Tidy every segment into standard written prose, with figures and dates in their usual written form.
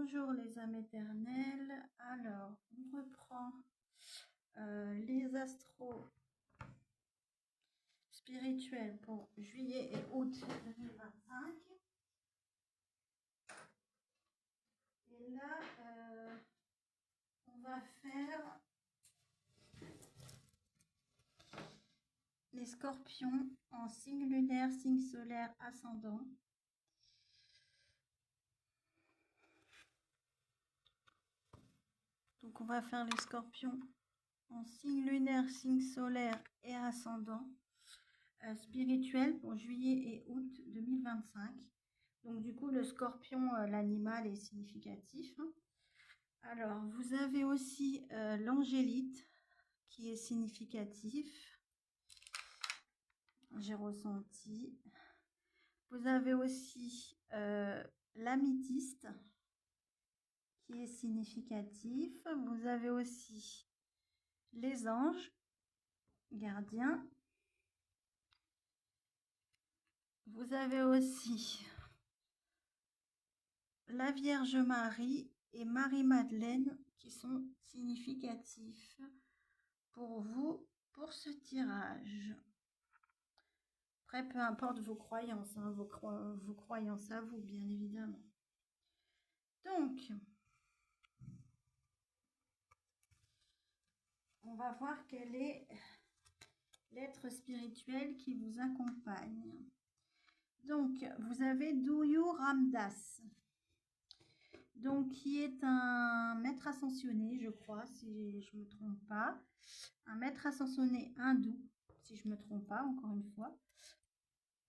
Bonjour les âmes éternelles. Alors, on reprend les astros spirituels pour juillet et août 2025. Et là, on va faire les scorpions en signe lunaire, signe solaire, ascendant. Donc, on va faire les scorpions en signe lunaire, signe solaire et ascendant spirituel pour juillet et août 2025. Donc, du coup, le scorpion, l'animal est significatif. Alors, vous avez aussi l'angélite qui est significatif. J'ai ressenti. Vous avez aussi l'améthyste qui est significatif. Vous avez aussi les anges gardiens. Vous avez aussi la Vierge Marie et Marie-Madeleine qui sont significatifs pour vous pour ce tirage. Après, peu importe vos croyances, hein, vos croyances à vous, bien évidemment. Donc, on va voir quel est l'être spirituel qui vous accompagne. Donc, vous avez Duyu Ramdas, donc qui est un maître ascensionné, je crois, si je ne me trompe pas. Un maître ascensionné hindou, si je ne me trompe pas, encore une fois.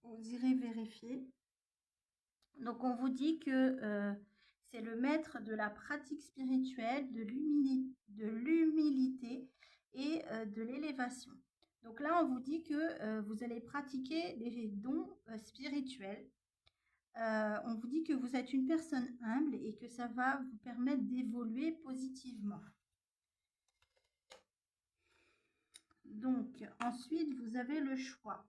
Vous irez vérifier. Donc, on vous dit que c'est le maître de la pratique spirituelle, de l'humilité et de l'élévation. Donc là, on vous dit que vous allez pratiquer des dons spirituels. On vous dit que vous êtes une personne humble et que ça va vous permettre d'évoluer positivement. Donc, ensuite, vous avez le choix.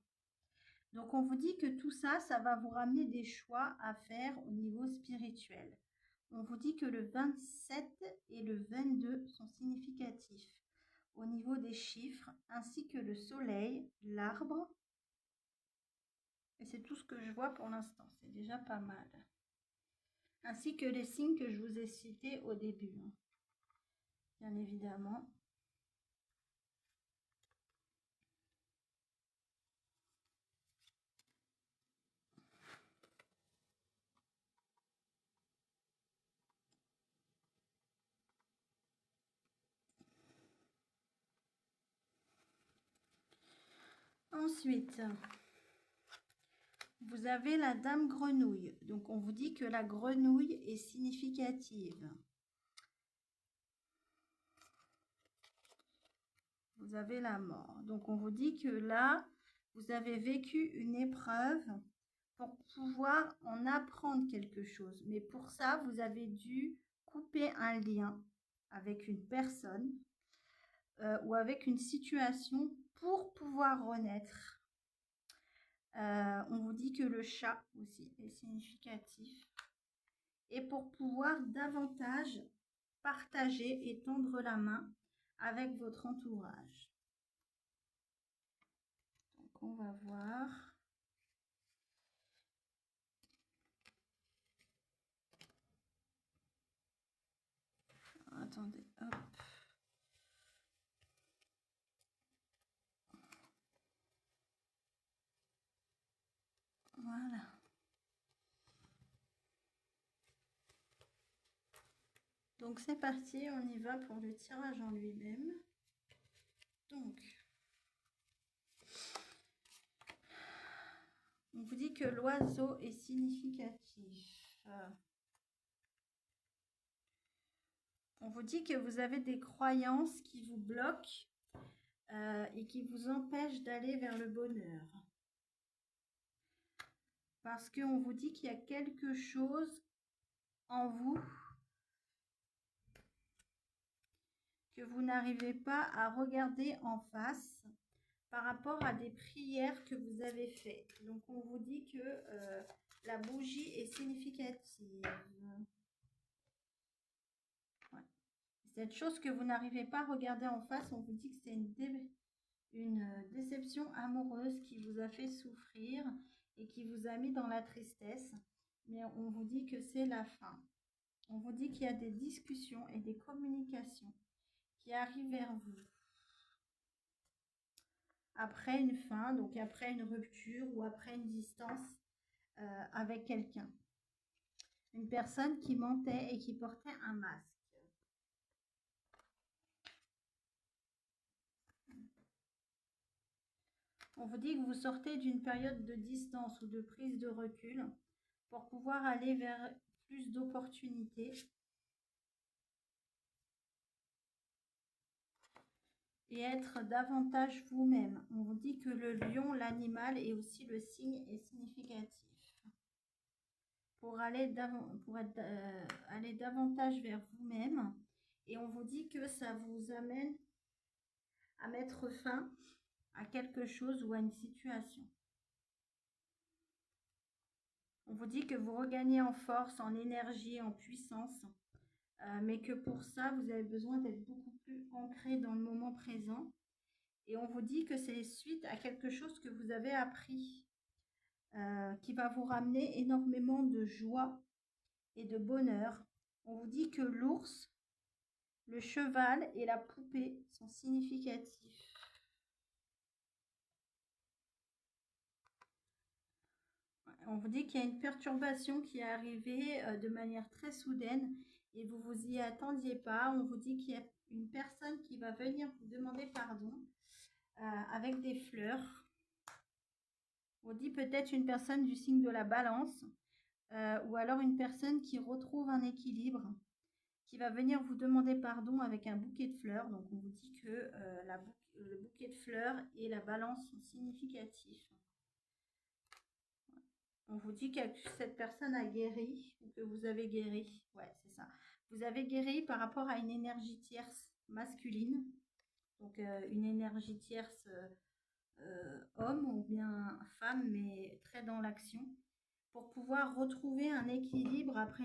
Donc, on vous dit que tout ça, ça va vous ramener des choix à faire au niveau spirituel. On vous dit que le 27 et le 22 sont significatifs au niveau des chiffres, ainsi que le soleil, l'arbre. Et c'est tout ce que je vois pour l'instant, c'est déjà pas mal. Ainsi que les signes que je vous ai cités au début, hein. Bien évidemment. Ensuite, vous avez la dame grenouille. Donc, on vous dit que la grenouille est significative. Vous avez la mort. Donc, on vous dit que là, vous avez vécu une épreuve pour pouvoir en apprendre quelque chose. Mais pour ça, vous avez dû couper un lien avec une personne ou avec une situation pour pouvoir renaître. On vous dit que le chat aussi est significatif. Et pour pouvoir davantage partager et tendre la main avec votre entourage. Donc, on va voir. Attendez, hop. Voilà. Donc, c'est parti, on y va pour le tirage en lui-même. Donc, on vous dit que l'oiseau est significatif. On vous dit que vous avez des croyances qui vous bloquent et qui vous empêchent d'aller vers le bonheur. Parce qu'on vous dit qu'il y a quelque chose en vous que vous n'arrivez pas à regarder en face par rapport à des prières que vous avez faites. Donc, on vous dit que la bougie est significative. Cette chose que vous n'arrivez pas à regarder en face, on vous dit que c'est une déception amoureuse qui vous a fait souffrir et qui vous a mis dans la tristesse. Mais on vous dit que c'est la fin. On vous dit qu'il y a des discussions et des communications qui arrivent vers vous après une fin, donc après une rupture ou après une distance avec quelqu'un. Une personne qui mentait et qui portait un masque. On vous dit que vous sortez d'une période de distance ou de prise de recul pour pouvoir aller vers plus d'opportunités. Et être davantage vous-même. On vous dit que le lion, l'animal et aussi le signe est significatif. Pour aller davantage vers vous-même. Et on vous dit que ça vous amène à mettre fin à quelque chose ou à une situation. On vous dit que vous regagnez en force, en énergie, en puissance, mais que pour ça, vous avez besoin d'être beaucoup plus ancré dans le moment présent. Et on vous dit que c'est suite à quelque chose que vous avez appris, qui va vous ramener énormément de joie et de bonheur. On vous dit que l'ours, le cheval et la poupée sont significatifs. On vous dit qu'il y a une perturbation qui est arrivée de manière très soudaine et vous vous y attendiez pas. On vous dit qu'il y a une personne qui va venir vous demander pardon avec des fleurs. On dit peut-être une personne du signe de la Balance ou alors une personne qui retrouve un équilibre, qui va venir vous demander pardon avec un bouquet de fleurs. Donc on vous dit que le bouquet de fleurs et la Balance sont significatifs. On vous dit que cette personne a guéri ou que vous avez guéri. Ouais, c'est ça. Vous avez guéri par rapport à une énergie tierce masculine. Donc une énergie tierce homme ou bien femme, mais très dans l'action. Pour pouvoir retrouver un équilibre après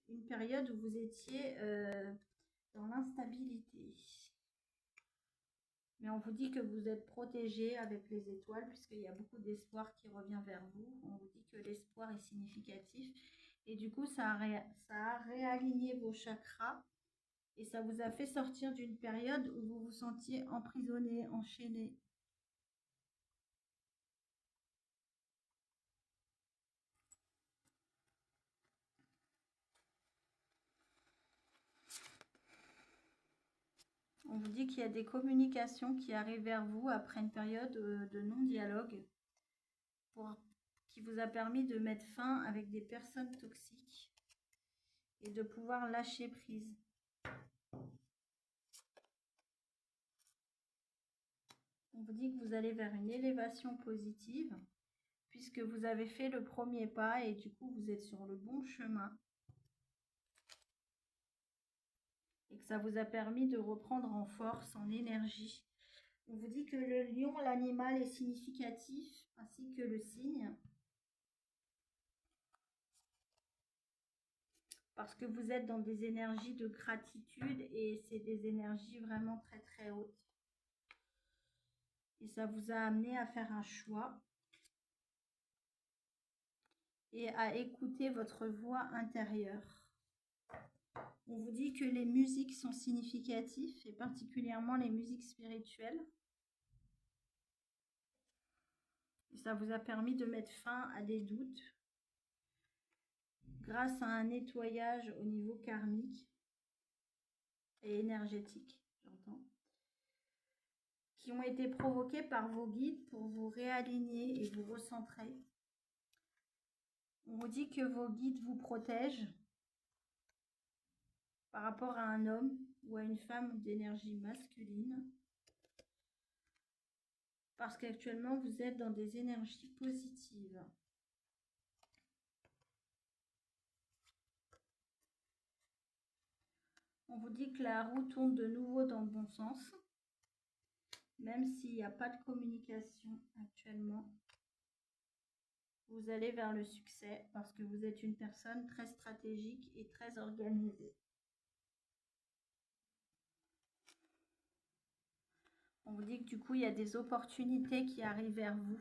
une période où vous étiez dans l'instabilité. Mais on vous dit que vous êtes protégé avec les étoiles puisqu'il y a beaucoup d'espoir qui revient vers vous. On vous dit que l'espoir est significatif et du coup ça a réaligné vos chakras et ça vous a fait sortir d'une période où vous vous sentiez emprisonné, enchaîné. On vous dit qu'il y a des communications qui arrivent vers vous après une période de non-dialogue qui vous a permis de mettre fin avec des personnes toxiques et de pouvoir lâcher prise. On vous dit que vous allez vers une élévation positive puisque vous avez fait le premier pas et du coup vous êtes sur le bon chemin. Et que ça vous a permis de reprendre en force, en énergie. On vous dit que le lion, l'animal est significatif, ainsi que le signe. Parce que vous êtes dans des énergies de gratitude et c'est des énergies vraiment très très hautes. Et ça vous a amené à faire un choix et à écouter votre voix intérieure. On vous dit que les musiques sont significatives et particulièrement les musiques spirituelles. Et ça vous a permis de mettre fin à des doutes grâce à un nettoyage au niveau karmique et énergétique, j'entends, qui ont été provoqués par vos guides pour vous réaligner et vous recentrer. On vous dit que vos guides vous protègent par rapport à un homme ou à une femme d'énergie masculine. Parce qu'actuellement, vous êtes dans des énergies positives. On vous dit que la roue tourne de nouveau dans le bon sens. Même s'il n'y a pas de communication actuellement. Vous allez vers le succès parce que vous êtes une personne très stratégique et très organisée. On vous dit que du coup, il y a des opportunités qui arrivent vers vous,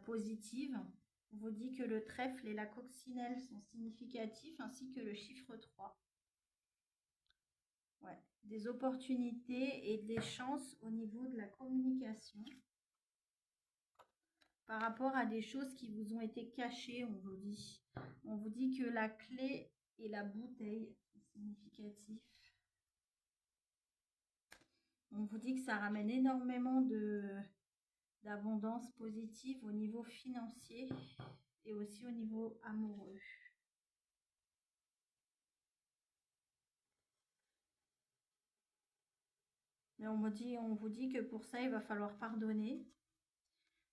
positives. On vous dit que le trèfle et la coccinelle sont significatifs, ainsi que le chiffre 3. Ouais, des opportunités et des chances au niveau de la communication. Par rapport à des choses qui vous ont été cachées, on vous dit. On vous dit que la clé et la bouteille sont significatifs. On vous dit que ça ramène énormément d'abondance positive au niveau financier et aussi au niveau amoureux. Mais on vous dit que pour ça, il va falloir pardonner.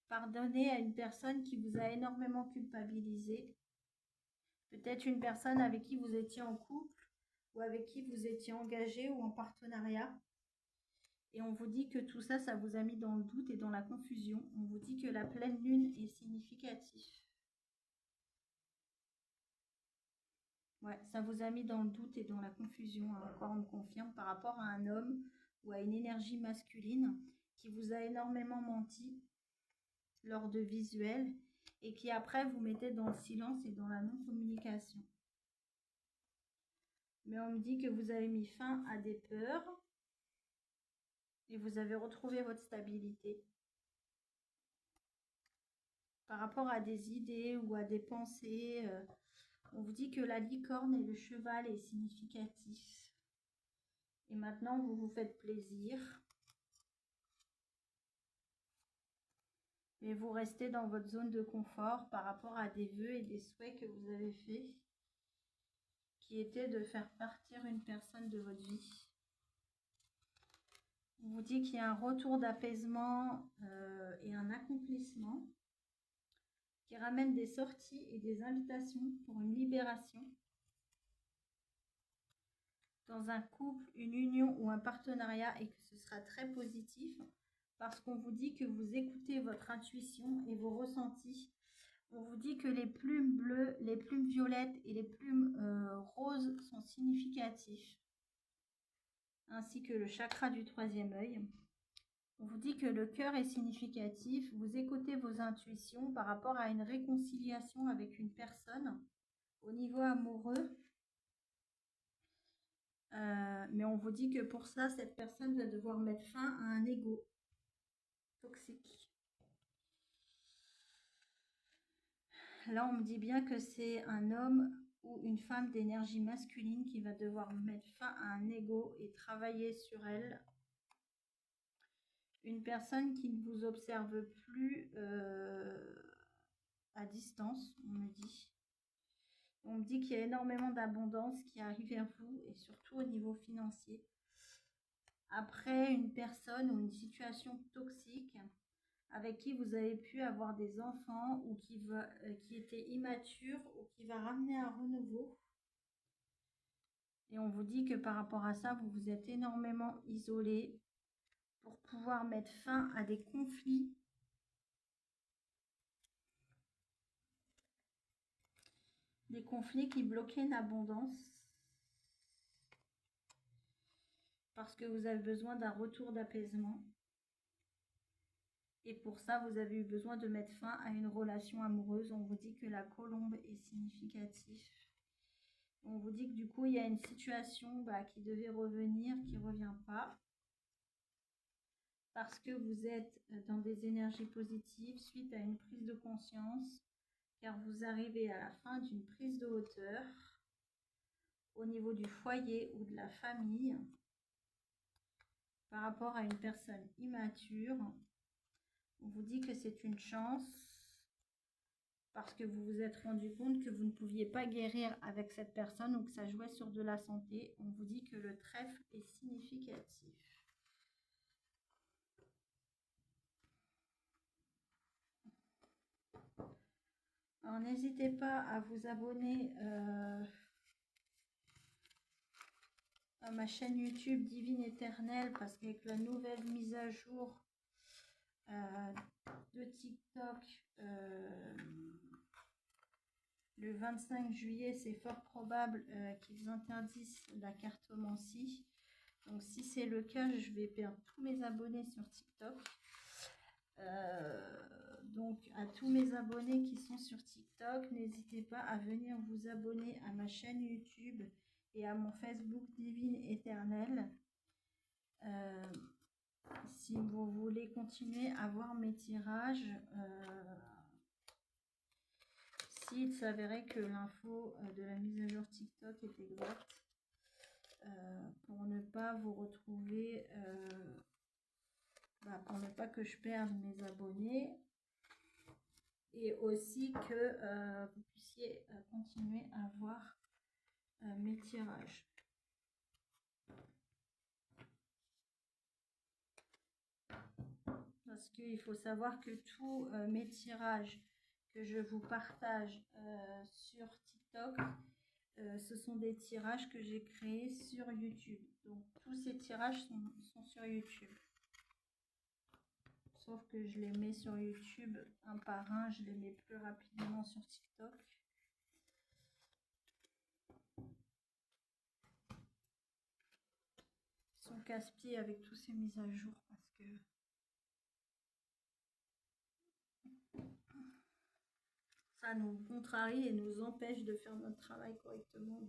Pardonner à une personne qui vous a énormément culpabilisé. Peut-être une personne avec qui vous étiez en couple ou avec qui vous étiez engagé ou en partenariat. Et on vous dit que tout ça, ça vous a mis dans le doute et dans la confusion. On vous dit que la pleine lune est significative. Ouais, ça vous a mis dans le doute et dans la confusion. Encore, on me confirme par rapport à un homme ou à une énergie masculine qui vous a énormément menti lors de visuels et qui après vous mettez dans le silence et dans la non-communication. Mais on me dit que vous avez mis fin à des peurs et vous avez retrouvé votre stabilité. Par rapport à des idées ou à des pensées, on vous dit que la licorne et le cheval est significatif. Et maintenant, vous vous faites plaisir. Et vous restez dans votre zone de confort par rapport à des vœux et des souhaits que vous avez faits, qui étaient de faire partir une personne de votre vie. On vous dit qu'il y a un retour d'apaisement et un accomplissement qui ramène des sorties et des invitations pour une libération. Dans un couple, une union ou un partenariat et que ce sera très positif parce qu'on vous dit que vous écoutez votre intuition et vos ressentis. On vous dit que les plumes bleues, les plumes violettes et les plumes roses sont significatifs, ainsi que le chakra du troisième œil. On vous dit que le cœur est significatif, vous écoutez vos intuitions par rapport à une réconciliation avec une personne au niveau amoureux. Mais on vous dit que pour ça, cette personne va devoir mettre fin à un ego toxique. Là, on me dit bien que c'est un homme ou une femme d'énergie masculine qui va devoir mettre fin à un ego et travailler sur elle. Une personne qui ne vous observe plus à distance, on me dit. On me dit qu'il y a énormément d'abondance qui arrive vers vous et surtout au niveau financier. Après une personne ou une situation toxique avec qui vous avez pu avoir des enfants ou qui était immature ou qui va ramener un renouveau. Et on vous dit que par rapport à ça, vous vous êtes énormément isolé pour pouvoir mettre fin à des conflits. Des conflits qui bloquaient l'abondance. Parce que vous avez besoin d'un retour d'apaisement. Et pour ça, vous avez eu besoin de mettre fin à une relation amoureuse. On vous dit que la colombe est significative. On vous dit que du coup, il y a une situation qui devait revenir, qui ne revient pas. Parce que vous êtes dans des énergies positives suite à une prise de conscience. Car vous arrivez à la fin d'une prise de hauteur au niveau du foyer ou de la famille par rapport à une personne immature. On vous dit que c'est une chance parce que vous vous êtes rendu compte que vous ne pouviez pas guérir avec cette personne ou que ça jouait sur de la santé. On vous dit que le trèfle est significatif. Alors n'hésitez pas à vous abonner à ma chaîne YouTube Divine Éternelle parce qu'avec la nouvelle mise à jour de TikTok le 25 juillet, c'est fort probable qu'ils interdisent la cartomancie. Donc si c'est le cas, je vais perdre tous mes abonnés sur TikTok. Donc à tous mes abonnés qui sont sur TikTok, n'hésitez pas à venir vous abonner à ma chaîne YouTube et à mon Facebook Divine Éternelle. Si vous voulez continuer à voir mes tirages, s'il s'avérait que l'info de la mise à jour TikTok est exacte, pour ne pas vous retrouver, pour ne pas que je perde mes abonnés, et aussi que vous puissiez continuer à voir mes tirages. Parce qu'il faut savoir que tous mes tirages que je vous partage sur TikTok, ce sont des tirages que j'ai créés sur YouTube. Donc tous ces tirages sont sur YouTube. Sauf que je les mets sur YouTube un par un, je les mets plus rapidement sur TikTok. Ils sont casse-pieds avec tous ces mises à jour parce que ça nous contrarie et nous empêche de faire notre travail correctement.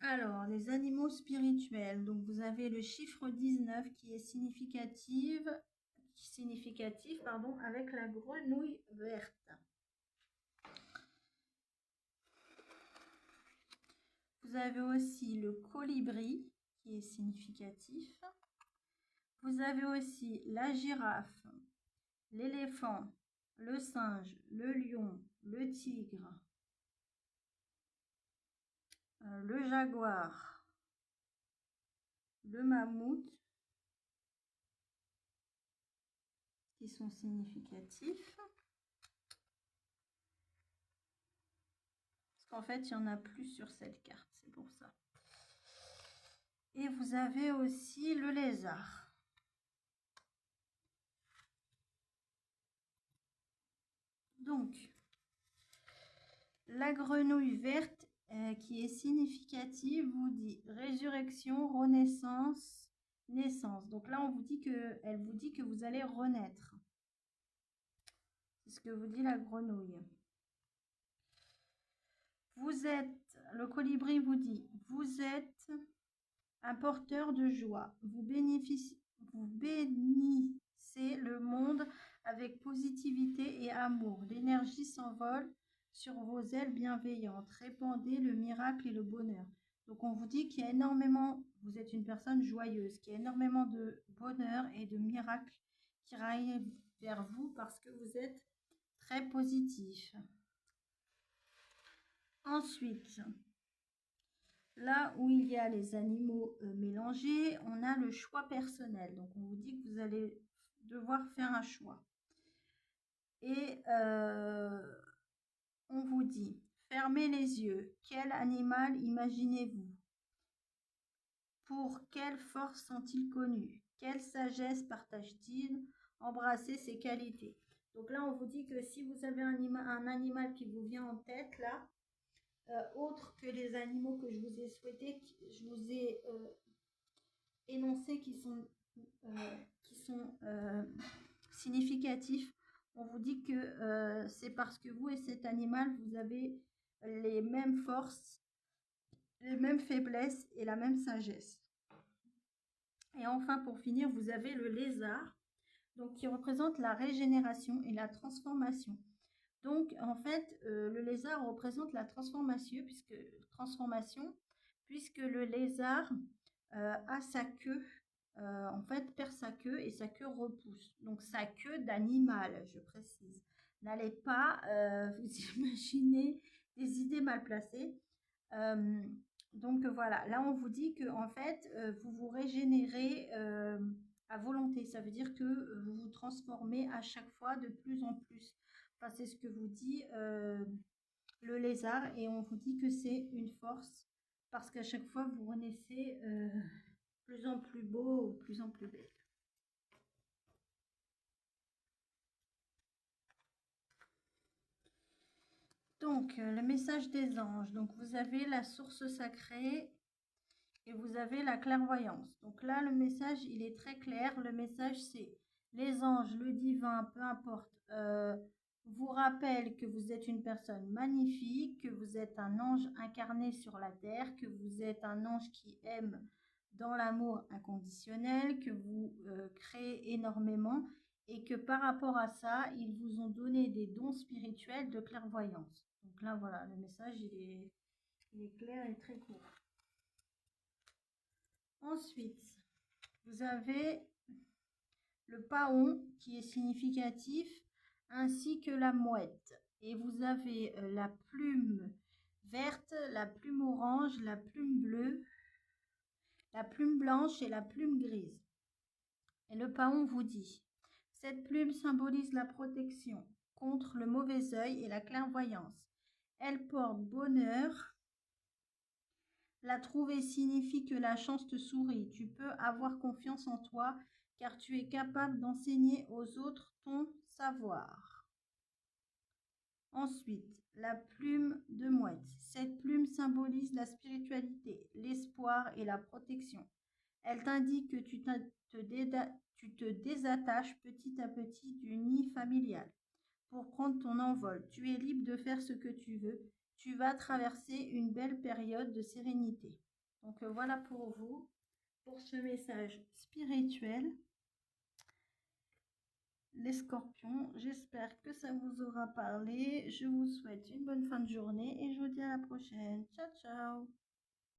Alors, les animaux spirituels. Donc, vous avez le chiffre 19 qui est significatif, avec la grenouille verte. Vous avez aussi le colibri qui est significatif. Vous avez aussi la girafe, l'éléphant, le singe, le lion, le tigre, le jaguar, le mammouth, qui sont significatifs. Parce qu'en fait, il y en a plus sur cette carte, c'est pour ça. Et vous avez aussi le lézard. Donc, la grenouille verte qui est significative vous dit résurrection, renaissance, naissance. Donc là, elle vous dit que vous allez renaître. C'est ce que vous dit la grenouille. Le colibri vous dit, vous êtes un porteur de joie. Vous bénissez le monde avec positivité et amour. L'énergie s'envole sur vos ailes bienveillantes. Répandez le miracle et le bonheur. Donc on vous dit qu'il y a énormément, vous êtes une personne joyeuse, qu'il y a énormément de bonheur et de miracles qui arrivent vers vous parce que vous êtes très positif. Ensuite, là où il y a les animaux mélangés, on a le choix personnel. Donc on vous dit que vous allez devoir faire un choix. Et on vous dit, fermez les yeux. Quel animal imaginez-vous? Pour quelle force sont-ils connus? Quelle sagesse partagent-ils? Embrassez ses qualités. Donc là, on vous dit que si vous avez un animal qui vous vient en tête, là, autre que les animaux que je vous ai souhaités, je vous ai énoncés qui sont significatifs. On vous dit que c'est parce que vous et cet animal, vous avez les mêmes forces, les mêmes faiblesses et la même sagesse. Et enfin, pour finir, vous avez le lézard, donc qui représente la régénération et la transformation. Donc, en fait, le lézard représente la transformation, puisque le lézard a sa queue, en fait, perd sa queue et sa queue repousse. Donc, sa queue d'animal, je précise. N'allez pas vous imaginer des idées mal placées. Donc, voilà, là, on vous dit que, en fait, vous vous régénérez à volonté. Ça veut dire que vous vous transformez à chaque fois de plus en plus. Enfin, c'est ce que vous dit le lézard, et on vous dit que c'est une force parce qu'à chaque fois vous renaissez plus en plus beau ou plus en plus belle. Donc, le message des anges. Donc, vous avez la source sacrée et vous avez la clairvoyance. Donc là, le message, il est très clair. Le message, c'est les anges, le divin, peu importe, vous rappellent que vous êtes une personne magnifique, que vous êtes un ange incarné sur la terre, que vous êtes un ange qui aime dans l'amour inconditionnel, que vous créez énormément et que par rapport à ça, ils vous ont donné des dons spirituels de clairvoyance. Donc là, voilà, le message, il est clair et très court. Ensuite, vous avez le paon qui est significatif, ainsi que la mouette. Et vous avez la plume verte, la plume orange, la plume bleue, la plume blanche et la plume grise. Et le paon vous dit, cette plume symbolise la protection contre le mauvais œil et la clairvoyance. Elle porte bonheur. La trouver signifie que la chance te sourit. Tu peux avoir confiance en toi car tu es capable d'enseigner aux autres ton savoir. Ensuite, la plume de mouette. Cette plume symbolise la spiritualité, l'espoir et la protection. Elle t'indique que tu te désattaches petit à petit du nid familial pour prendre ton envol. Tu es libre de faire ce que tu veux. Tu vas traverser une belle période de sérénité. Donc voilà pour vous, pour ce message spirituel. Les scorpions, j'espère que ça vous aura parlé. Je vous souhaite une bonne fin de journée et je vous dis à la prochaine. Ciao, ciao!